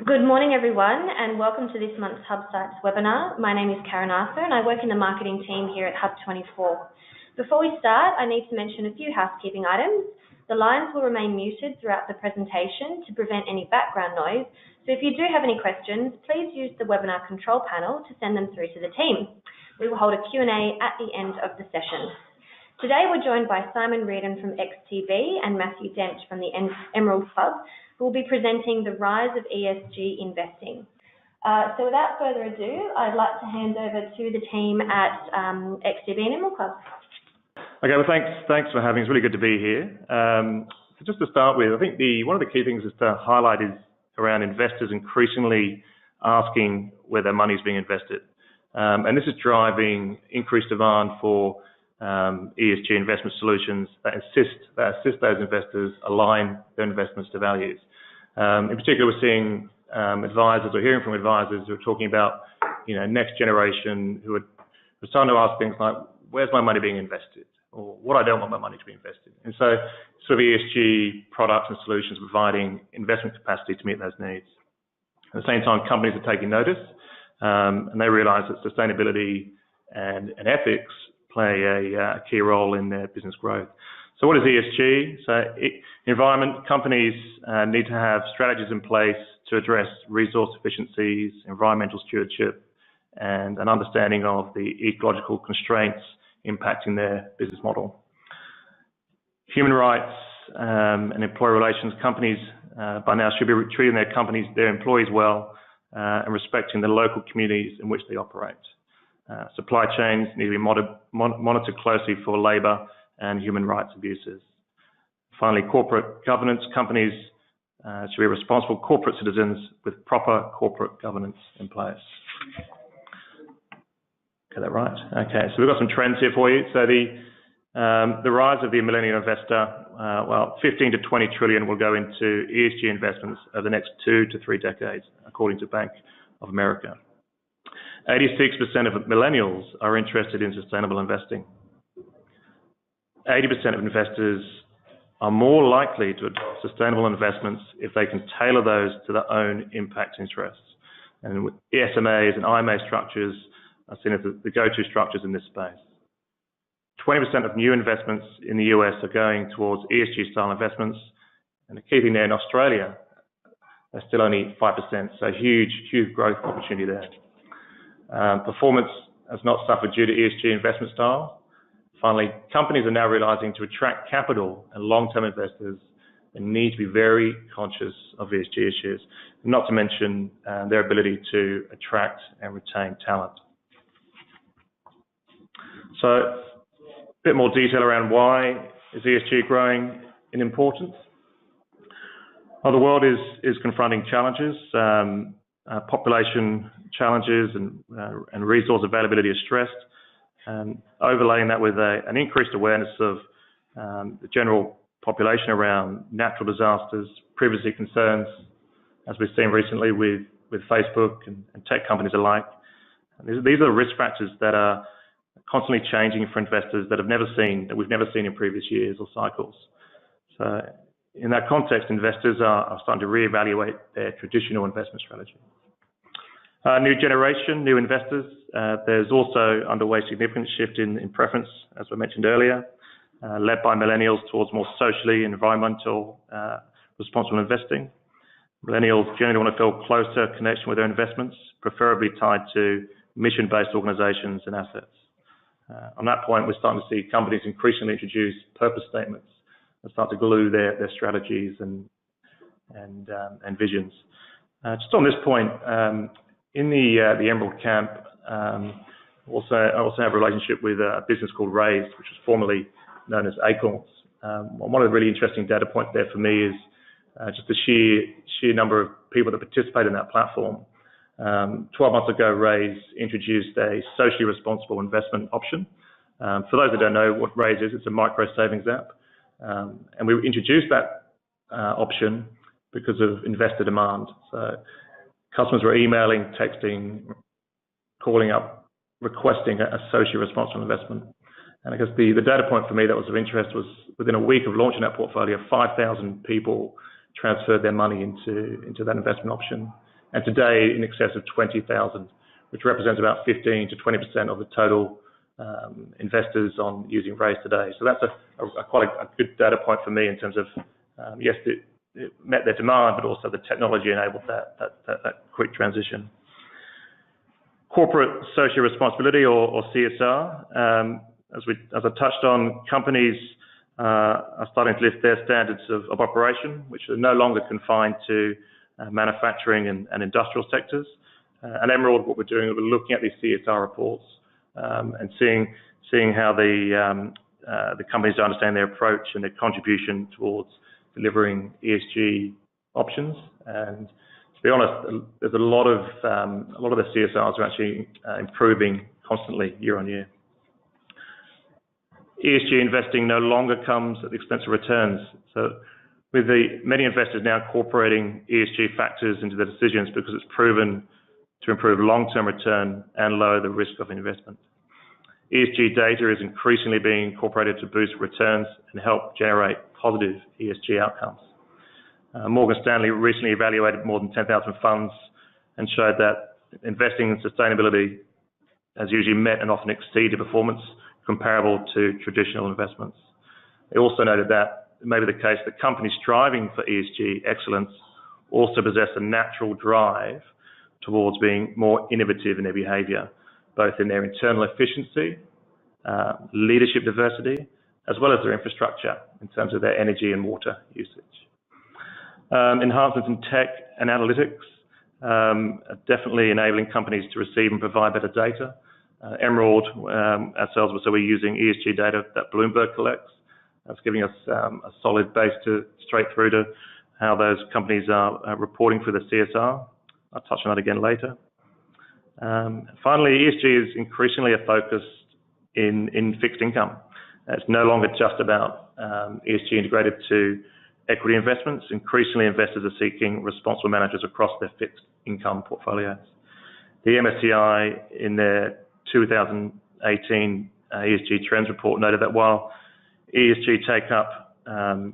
Good morning, everyone, and welcome to this month's HUBsights webinar. My name is Karen Arthur, and I work in the marketing team here at HUB24. Before we start, I need to mention a few housekeeping items. The lines will remain muted throughout the presentation to prevent any background noise, so if you do have any questions, please use the webinar control panel to send them through to the team. We will hold a Q&A at the end of the session. Today, we're joined by Simon Reardon from XTB and Matthew Dent from the Emerald Club, who will be presenting the rise of ESG investing. So without further ado, I'd like to hand over to the team at XTB and Emerald Club. Okay, well, thanks for having us. It's really good to be here. So just to start with, I think one of the key things is to highlight is around investors increasingly asking where their money is being invested. And this is driving increased demand for ESG investment solutions that assist those investors align their investments to values. In particular, we're seeing advisors or hearing from advisors who are talking about, next generation who are starting to ask things like, where's my money being invested? Or what I don't want my money to be invested in. And so sort of ESG products and solutions providing investment capacity to meet those needs. At the same time, companies are taking notice and they realize that sustainability and ethics play a key role in their business growth. So what is ESG? So environment companies need to have strategies in place to address resource efficiencies, environmental stewardship, and an understanding of the ecological constraints impacting their business model. Human rights and employee relations, companies by now should be treating their employees well and respecting the local communities in which they operate. Supply chains need to be monitored closely for labour and human rights abuses. Finally, corporate governance. Companies should be responsible corporate citizens with proper corporate governance in place. Get that right? Okay, so we've got some trends here for you. So the rise of the millennial investor, 15 to 20 trillion will go into ESG investments over the next 2 to 3 decades, according to Bank of America. 86% of millennials are interested in sustainable investing. 80% of investors are more likely to adopt sustainable investments if they can tailor those to their own impact interests. And ESMAs and IMA structures are seen as the go-to structures in this space. 20% of new investments in the US are going towards ESG-style investments. And the key thing there in Australia, they're still only 5%, so huge growth opportunity there. Performance has not suffered due to ESG investment style. Finally, companies are now realizing to attract capital and long-term investors, they need to be very conscious of ESG issues, not to mention their ability to attract and retain talent. So a bit more detail around why is ESG growing in importance? Well, the world is confronting challenges. Population challenges and resource availability is stressed, and overlaying that with an increased awareness of the general population around natural disasters, privacy concerns, as we've seen recently with Facebook and tech companies alike. These are risk factors that are constantly changing for investors that we've never seen in previous years or cycles. So in that context, investors are starting to reevaluate their traditional investment strategy. New generation, new investors. There's also underway significant shift in preference, as I mentioned earlier, led by millennials towards more socially and environmental responsible investing. Millennials generally want to feel closer connection with their investments, preferably tied to mission-based organisations and assets. On that point, we're starting to see companies increasingly introduce purpose statements and start to glue their strategies and visions. Just on this point, in the Emerald camp, I also have a relationship with a business called Raise, which was formerly known as Acorns. One of the really interesting data points there for me is just the sheer number of people that participate in that platform. 12 months ago, Raise introduced a socially responsible investment option. For those that don't know what Raise is, it's a micro savings app. And we introduced that option because of investor demand. So customers were emailing, texting, calling up, requesting a socially responsible investment. And I guess the data point for me that was of interest was within a week of launching that portfolio, 5,000 people transferred their money into that investment option. and today in excess of 20,000, which represents about 15 to 20% of the total investors on using Raise today. So that's quite a good data point for me in terms of, yes, it met their demand, but also the technology enabled that quick transition. Corporate social responsibility, or CSR, as I touched on, companies are starting to lift their standards of operation, which are no longer confined to manufacturing and industrial sectors. At Emerald, what we're doing is we're looking at these CSR reports and seeing how the companies understand their approach and their contribution towards delivering ESG options. And to be honest, there's a lot of the CSRs are actually improving constantly year on year. ESG investing no longer comes at the expense of returns. So with many investors now incorporating ESG factors into their decisions because it's proven to improve long-term return and lower the risk of investment. ESG data is increasingly being incorporated to boost returns and help generate positive ESG outcomes. Morgan Stanley recently evaluated more than 10,000 funds and showed that investing in sustainability has usually met and often exceeded performance comparable to traditional investments. They also noted that it may be the case that companies striving for ESG excellence also possess a natural drive towards being more innovative in their behaviour, both in their internal efficiency, leadership diversity, as well as their infrastructure in terms of their energy and water usage. Enhancements in tech and analytics are definitely enabling companies to receive and provide better data. Emerald, ourselves, so we're using ESG data that Bloomberg collects. That's giving us a solid base to straight through to how those companies are reporting for the CSR. I'll touch on that again later. Finally, ESG is increasingly a focus in fixed income. It's no longer just about ESG integrated to equity investments. Increasingly, investors are seeking responsible managers across their fixed income portfolios. The MSCI, in their 2018 ESG Trends report, noted that while ESG take-up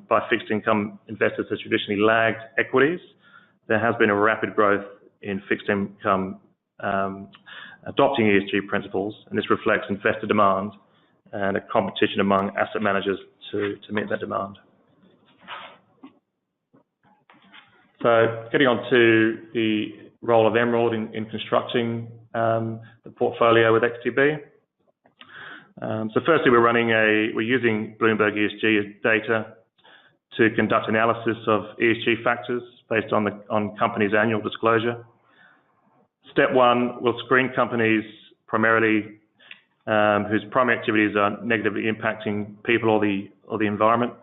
by fixed income investors has traditionally lagged equities, there has been a rapid growth in fixed income adopting ESG principles, and this reflects investor demand and a competition among asset managers to meet that demand. So getting on to the role of Emerald in constructing the portfolio with XTB. So firstly, we're using Bloomberg ESG data to conduct analysis of ESG factors based on companies' annual disclosure. Step one, we'll screen companies primarily whose primary activities are negatively impacting people or the environment,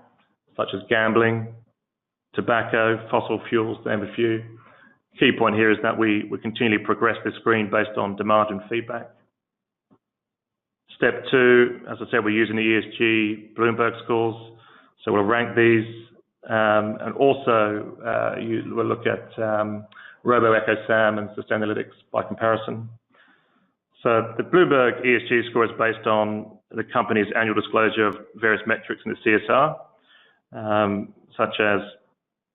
such as gambling, tobacco, fossil fuels, to name a few. Key point here is that we continually progress this screen based on demand and feedback. Step two, as I said, we're using the ESG Bloomberg scores, so we'll rank these, and also we'll look at RoboEcoSAM and Sustainalytics by comparison. So the Bloomberg ESG score is based on the company's annual disclosure of various metrics in the CSR, such as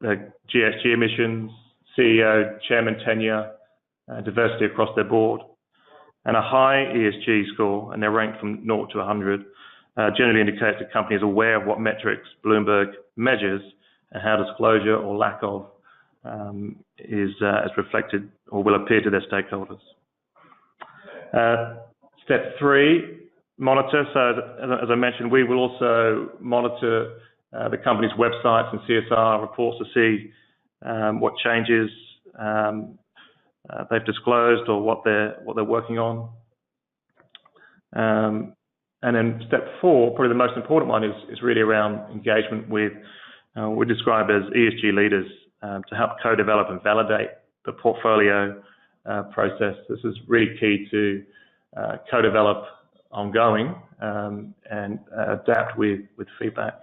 the GHG emissions, CEO, chairman tenure, diversity across their board. And a high ESG score, and they're ranked from 0 to 100, generally indicates the company is aware of what metrics Bloomberg measures and how disclosure or lack of is reflected or will appear to their stakeholders. Step three, monitor. So as I mentioned, we will also monitor the company's websites and CSR reports to see what changes they've disclosed or what they're working on. And then step four, probably the most important one, is really around engagement with what we describe as ESG leaders to help co-develop and validate the portfolio process. This is really key to co-develop ongoing and adapt with feedback.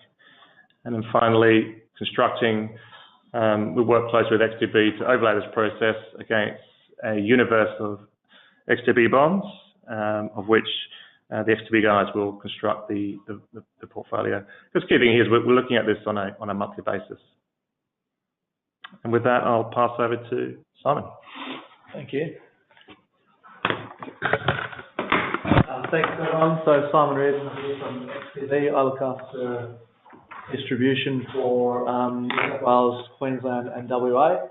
And then finally, constructing. We work closely with XTB to overlay this process against a universe of XTB bonds, of which the XTB guys will construct the portfolio. Just key thing here is we're looking at this on a monthly basis. And with that, I'll pass over to Simon. Thank you. Thanks everyone. So Simon Reardon here from XTB. I look after distribution for New South Wales, Queensland and WA.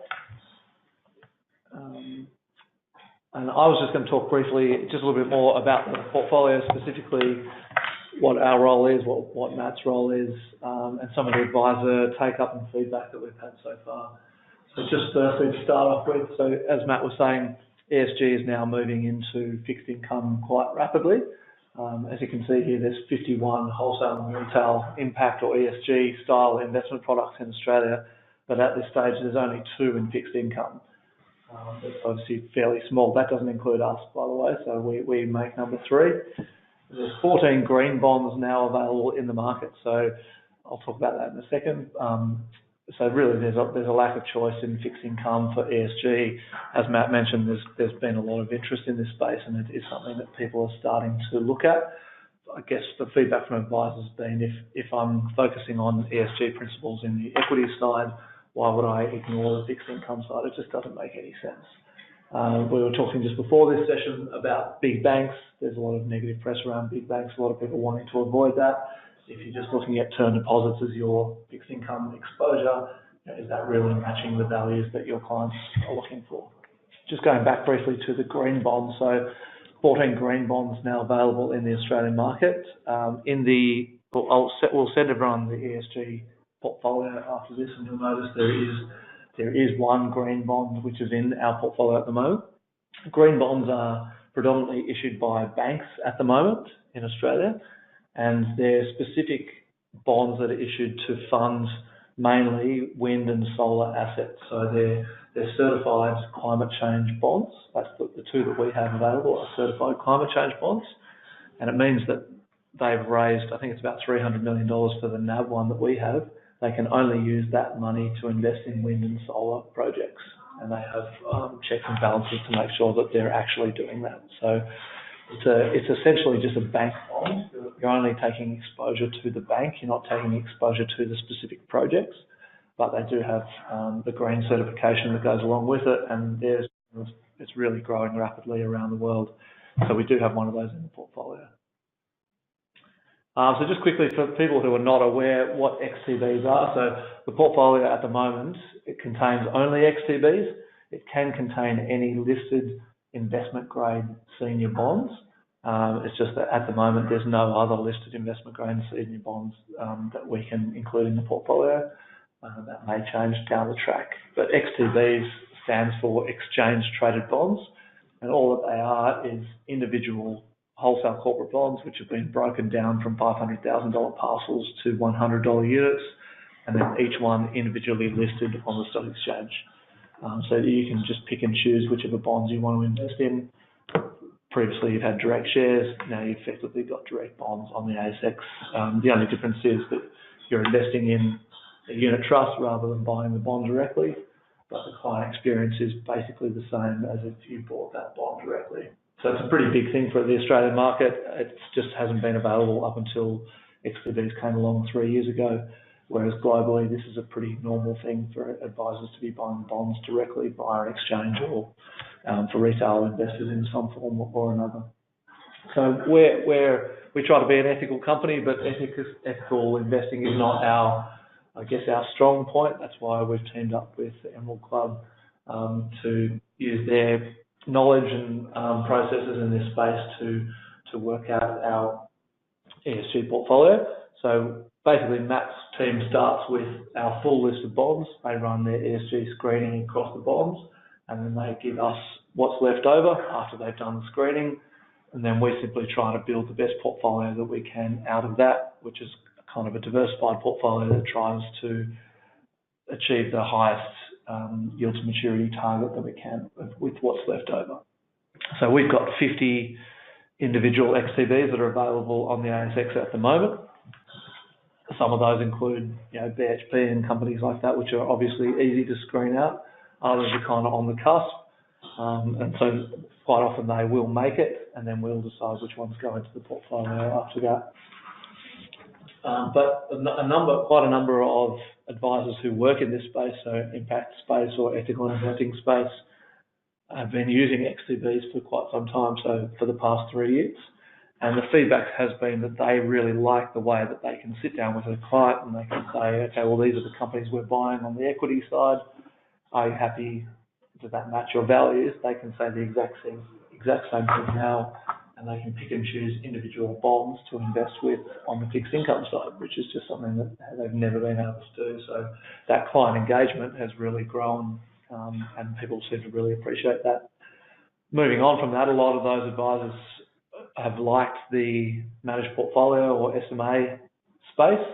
And I was just going to talk briefly just a little bit more about the portfolio, specifically what our role is, what Matt's role is, and some of the advisor take-up and feedback that we've had so far. So just firstly to start off with, so as Matt was saying, ESG is now moving into fixed income quite rapidly. As you can see here, there's 51 wholesale and retail impact or ESG style investment products in Australia, but at this stage there's only 2 in fixed income. It's obviously fairly small. That doesn't include us, by the way, so we make number 3. There's 14 green bonds now available in the market, so I'll talk about that in a second. So really there's a lack of choice in fixed income for ESG. As Matt mentioned, there's been a lot of interest in this space, and it is something that people are starting to look at. I guess the feedback from advisors has been, if I'm focusing on ESG principles in the equity side, why would I ignore the fixed income side? It just doesn't make any sense. We were talking just before this session about big banks. There's a lot of negative press around big banks, a lot of people wanting to avoid that. If you're just looking at term deposits as your fixed income exposure, is that really matching the values that your clients are looking for? Just going back briefly to the green bonds. So 14 green bonds now available in the Australian market. We'll send everyone the ESG portfolio after this, and you'll notice there is one green bond which is in our portfolio at the moment. Green bonds are predominantly issued by banks at the moment in Australia, and they're specific bonds that are issued to fund mainly wind and solar assets. So they're certified climate change bonds. That's the 2 that we have available are certified climate change bonds, and it means that they've raised, I think it's about $300 million for the NAB one that we have. They can only use that money to invest in wind and solar projects, and they have checks and balances to make sure that they're actually doing that. So it's essentially just a bank bond. You're only taking exposure to the bank. You're not taking exposure to the specific projects, but they do have the green certification that goes along with it, and it's really growing rapidly around the world. So we do have one of those in the portfolio. So just quickly, for people who are not aware what XTBs are, so the portfolio at the moment, it contains only XTBs. It can contain any listed investment grade senior bonds. It's just that at the moment there's no other listed investment grade senior bonds that we can include in the portfolio. That may change down the track. But XTBs stands for exchange traded bonds, and all that they are is individual wholesale corporate bonds which have been broken down from $500,000 parcels to $100 units, and then each one individually listed on the stock exchange. So you can just pick and choose whichever bonds you want to invest in. Previously you've had direct shares, now you've effectively got direct bonds on the ASX. The only difference is that you're investing in a unit trust rather than buying the bond directly, but the client experience is basically the same as if you bought that bond directly. So it's a pretty big thing for the Australian market. It just hasn't been available up until XTBs came along 3 years ago, whereas globally this is a pretty normal thing for advisors to be buying bonds directly via an exchange or for retail investors in some form or another. So we try to be an ethical company, but ethical investing is not our strong point. That's why we've teamed up with the Emerald Club to use their knowledge and processes in this space to work out our ESG portfolio. So basically Matt's team starts with our full list of bonds. They run their ESG screening across the bonds, and then they give us what's left over after they've done the screening, and then we simply try to build the best portfolio that we can out of that, which is kind of a diversified portfolio that tries to achieve the highest yield to maturity target that we can with what's left over. So we've got 50 individual XTBs that are available on the ASX at the moment. Some of those include, BHP and companies like that, which are obviously easy to screen out. Others are kind of on the cusp, and so quite often they will make it, and then we'll decide which ones go into the portfolio after that. But quite a number of advisors who work in this space, so impact space or ethical investing space, have been using XTBs for quite some time, so for the past 3 years. And the feedback has been that they really like the way that they can sit down with a client and they can say, okay, well, these are the companies we're buying on the equity side. Are you happy? Does that match your values? They can say the exact same thing now, and they can pick and choose individual bonds to invest with on the fixed income side, which is just something that they've never been able to do. So that client engagement has really grown, and people seem to really appreciate that. Moving on from that, a lot of those advisors have liked the managed portfolio or SMA space.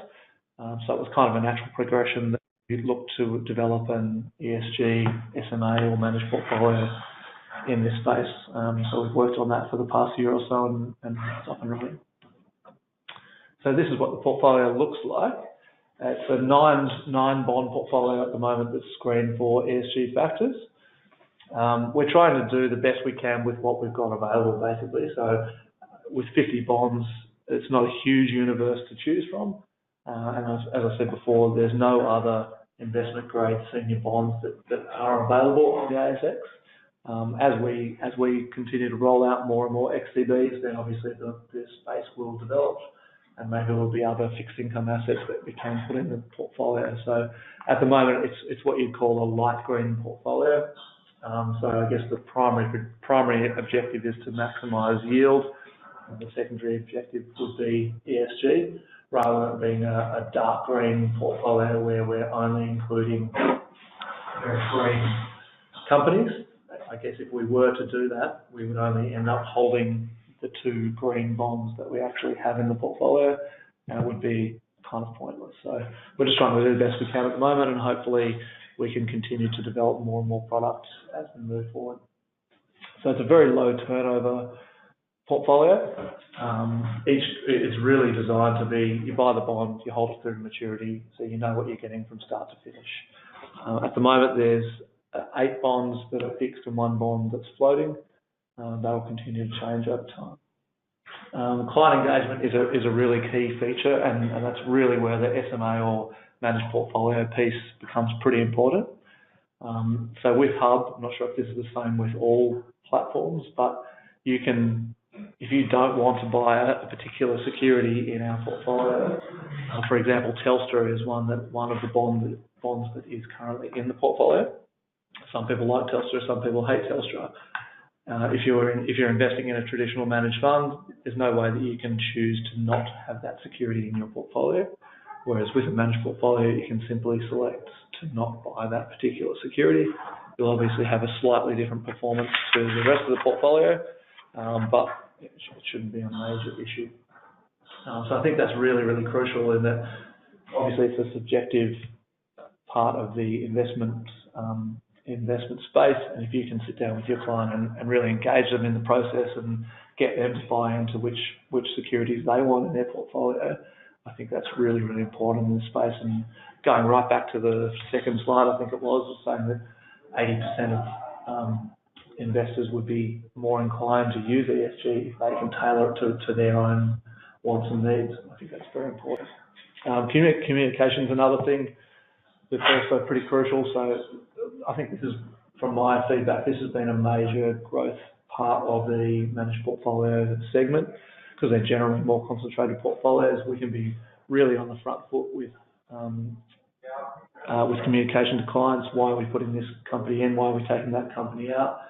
So it was kind of a natural progression that you'd look to develop an ESG, SMA or managed portfolio in this space. So we've worked on that for the past year or so and it's up and running. So this is what the portfolio looks like. It's a nine bond portfolio at the moment that's screened for ESG factors. We're trying to do the best we can with what we've got available, basically. So with 50 bonds, it's not a huge universe to choose from. And as I said before, there's no other investment grade senior bonds that are available on the ASX. As we continue to roll out more and more XTBs, then obviously the space will develop, and maybe there will be other fixed income assets that we can put in the portfolio. So at the moment, it's what you'd call a light green portfolio. So I guess the primary objective is to maximise yield. And the secondary objective would be ESG, rather than being a dark green portfolio where we're only including very green companies. I guess if we were to do that, we would only end up holding the 2 green bonds that we actually have in the portfolio, and it would be kind of pointless. So we're just trying to do the best we can at the moment, and hopefully we can continue to develop more and more products as we move forward. So it's a very low turnover portfolio. It's really designed to be, you buy the bond, you hold it through to maturity, so you know what you're getting from start to finish. At the moment, there's 8 bonds that are fixed and 1 bond that's floating. They will continue to change over time. Client engagement is a really key feature, and that's really where the SMA or managed portfolio piece becomes pretty important. So with Hub, I'm not sure if this is the same with all platforms, but you can, if you don't want to buy a particular security in our portfolio, for example, Telstra is one of the bonds that is currently in the portfolio. Some people like Telstra, some people hate Telstra. If you're investing in a traditional managed fund, there's no way that you can choose to not have that security in your portfolio. Whereas with a managed portfolio, you can simply select to not buy that particular security. You'll obviously have a slightly different performance to the rest of the portfolio, but it shouldn't be a major issue. So I think that's really, really crucial in that obviously it's a subjective part of the investment space, and if you can sit down with your client and really engage them in the process and get them to buy into which securities they want in their portfolio, I think that's really, really important in this space. And going right back to the second slide, I think it was saying that 80% of investors would be more inclined to use ESG if they can tailor it to their own wants and needs. I think that's very important. Communication is another thing that's also pretty crucial. So I think this is, from my feedback, this has been a major growth part of the managed portfolio segment, because they're generally more concentrated portfolios. We can be really on the front foot with communication to clients. Why are we putting this company in? Why are we taking that company out?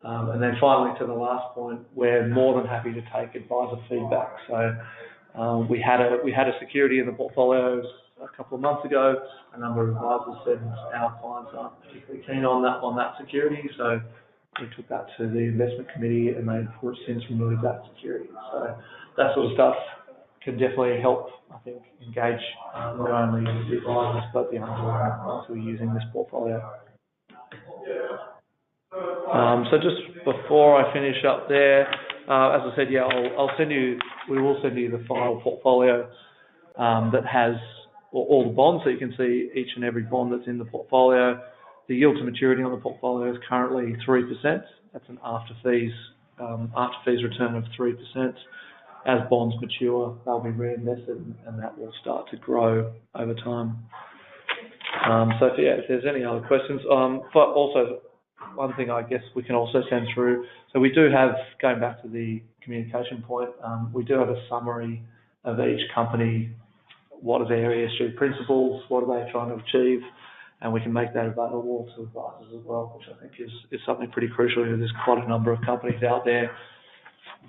And then finally, to the last point, we're more than happy to take advisor feedback. So we had a security in the portfolio a couple of months ago. A number of advisors said our clients aren't particularly keen on that security. So we took that to the investment committee, and they've since removed that security. So that sort of stuff can definitely help, I think, engage not only the advisors but the underlying clients who are using this portfolio. So just before I finish up there, as I said, yeah, we will send you the final portfolio that has all the bonds, so you can see each and every bond that's in the portfolio. The yield to maturity on the portfolio is currently 3%. That's an after fees return of 3%. As bonds mature, they'll be reinvested, and that will start to grow over time. So yeah, if there's any other questions, but also one thing I guess we can also send through, so we do have, going back to the communication point, we do have a summary of each company. What are their ESG principles? What are they trying to achieve? And we can make that available to advisors as well, which I think is something pretty crucial. There's quite a number of companies out there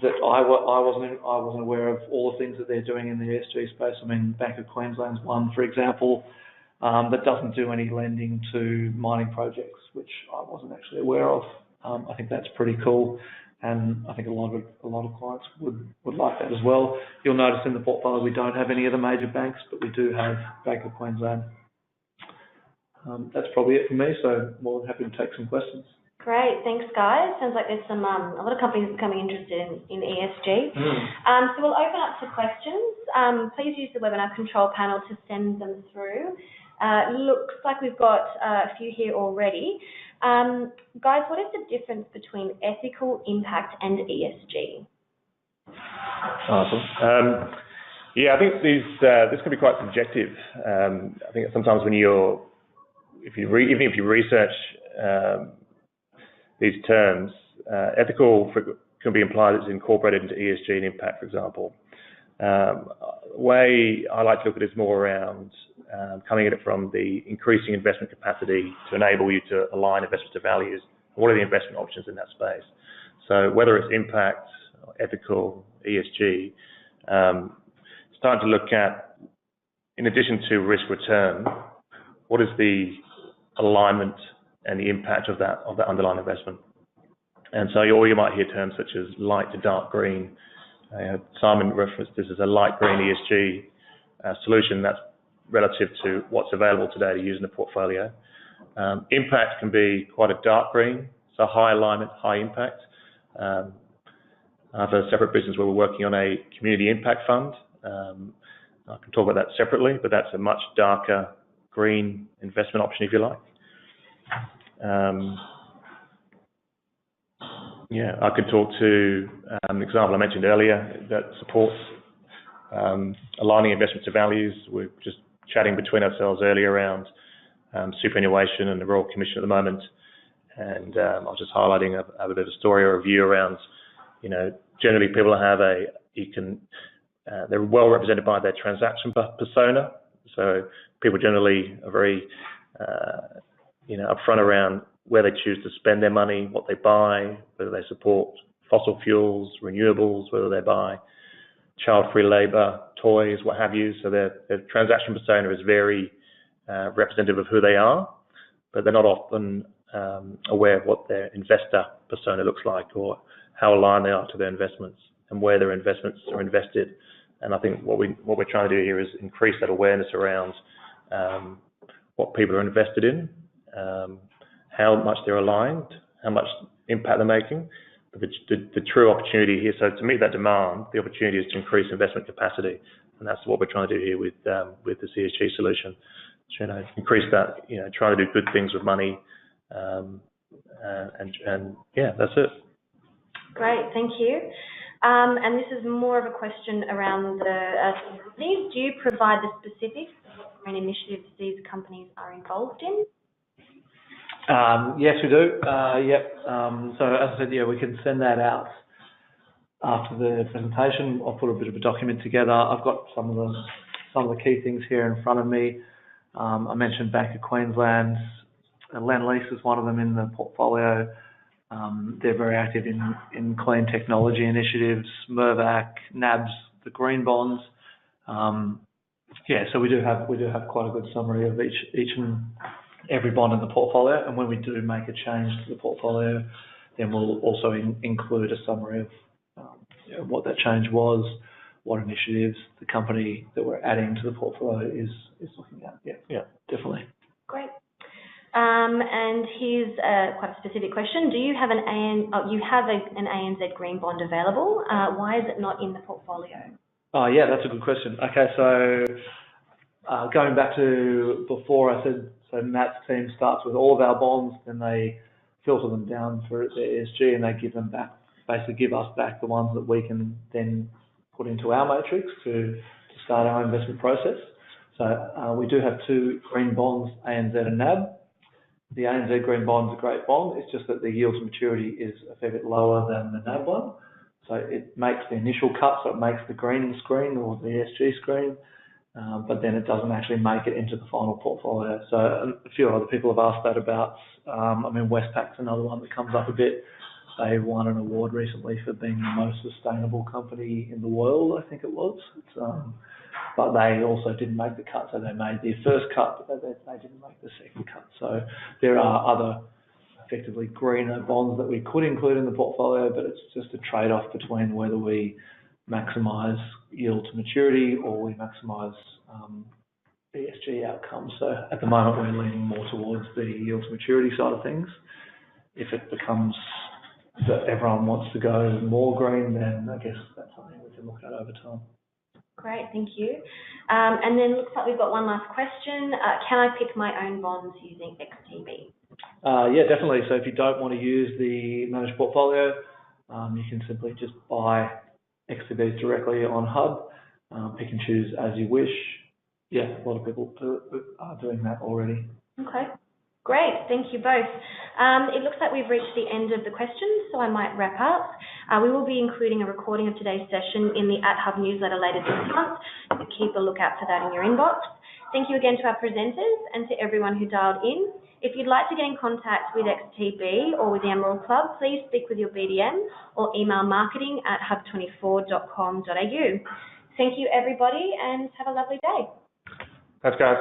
that I wasn't aware of all the things that they're doing in the ESG space. I mean, Bank of Queensland's one, for example, that doesn't do any lending to mining projects, which I wasn't actually aware of. I think that's pretty cool, and I think a lot of clients would like that as well. You'll notice in the portfolio we don't have any of the major banks, but we do have Bank of Queensland. That's probably it for me, so more than happy to take some questions. Great, thanks guys. Sounds like there's some a lot of companies becoming interested in ESG. So we'll open up to questions. Please use the webinar control panel to send them through. Looks like we've got a few here already. Guys, what is the difference between ethical, impact and ESG? Awesome. Yeah, I think this can be quite subjective. I think sometimes when if you research these terms, ethical can be implied as incorporated into ESG and impact, for example. The way I like to look at it is more around coming at it from the increasing investment capacity to enable you to align investment to values. What are the investment options in that space? So whether it's impact, ethical, ESG, starting to look at, in addition to risk return, what is the alignment and the impact of that underlying investment? And so you might hear terms such as light to dark green. Simon referenced this as a light green ESG solution that's relative to what's available today to use in a portfolio. Impact can be quite a dark green, so high alignment, high impact. I have a separate business where we're working on a community impact fund. I can talk about that separately, but that's a much darker green investment option, if you like. I could talk to an example I mentioned earlier that supports aligning investments to values. We're just chatting between ourselves earlier around superannuation and the Royal Commission at the moment, and I was just highlighting a bit of a story or a view around, generally people have they're well represented by their transaction persona. So people generally are very upfront around where they choose to spend their money, what they buy, whether they support fossil fuels, renewables, whether they buy child-free labour, toys, what have you. So their transaction persona is very representative of who they are, but they're not often aware of what their investor persona looks like or how aligned they are to their investments and where their investments are invested. And I think what we're trying to do here is increase that awareness around what people are invested in, how much they're aligned, how much impact they're making, but the true opportunity here. So to meet that demand, the opportunity is to increase investment capacity, and that's what we're trying to do here with this ESG solution. So, increase that, trying to do good things with money, and that's it. Great, thank you. And this is more of a question around the companies. Do you provide the specifics of what green initiatives these companies are involved in? Yes, we do. Yep. So as I said, we can send that out after the presentation. I'll put a bit of a document together. I've got some of the key things here in front of me. I mentioned Bank of Queensland. Lendlease is one of them in the portfolio. They're very active in clean technology initiatives. Mirvac, NABs, the green bonds. So we do have quite a good summary of each and every bond in the portfolio, and when we do make a change to the portfolio, then we'll also include a summary of what that change was, what initiatives the company that we're adding to the portfolio is looking at. Yeah, definitely. Great. And here's quite a specific question. Do you have an ANZ green bond available? Why is it not in the portfolio? Oh yeah, that's a good question. Okay, so going back to before, I said, so Matt's team starts with all of our bonds, then they filter them down for their ESG, and they give them back, basically give us back the ones that we can then put into our matrix to start our investment process. So we do have two green bonds, ANZ and NAB. the ANZ Green Bond's a great bond. It's just that the yield to maturity is a fair bit lower than the NAB one. So it makes the initial cut, so it makes the green screen or the ESG screen, but then it doesn't actually make it into the final portfolio. So a few other people have asked that about, Westpac's another one that comes up a bit. They won an award recently for being the most sustainable company in the world, I think it was. But they also didn't make the cut, so they made their first cut, but they didn't make the second cut. So there are other effectively greener bonds that we could include in the portfolio, but it's just a trade-off between whether we maximise yield to maturity or we maximise ESG outcomes. So at the moment, we're leaning more towards the yield to maturity side of things. If it becomes that everyone wants to go more green, then I guess that's something we can look at over time. Great, thank you. And then looks like we've got one last question. Can I pick my own bonds using XTB? Yeah, definitely. So if you don't want to use the managed portfolio, you can simply just buy XTBs directly on Hub, pick and choose as you wish. Yeah, a lot of people are doing that already. Okay, great. Thank you both. It looks like we've reached the end of the questions, so I might wrap up. We will be including a recording of today's session in the @Hub newsletter later this month, so keep a lookout for that in your inbox. Thank you again to our presenters and to everyone who dialed in. If you'd like to get in contact with XTB or with the Emerald Club, please speak with your BDM or email marketing@hub24.com.au. Thank you, everybody, and have a lovely day. Thanks, guys.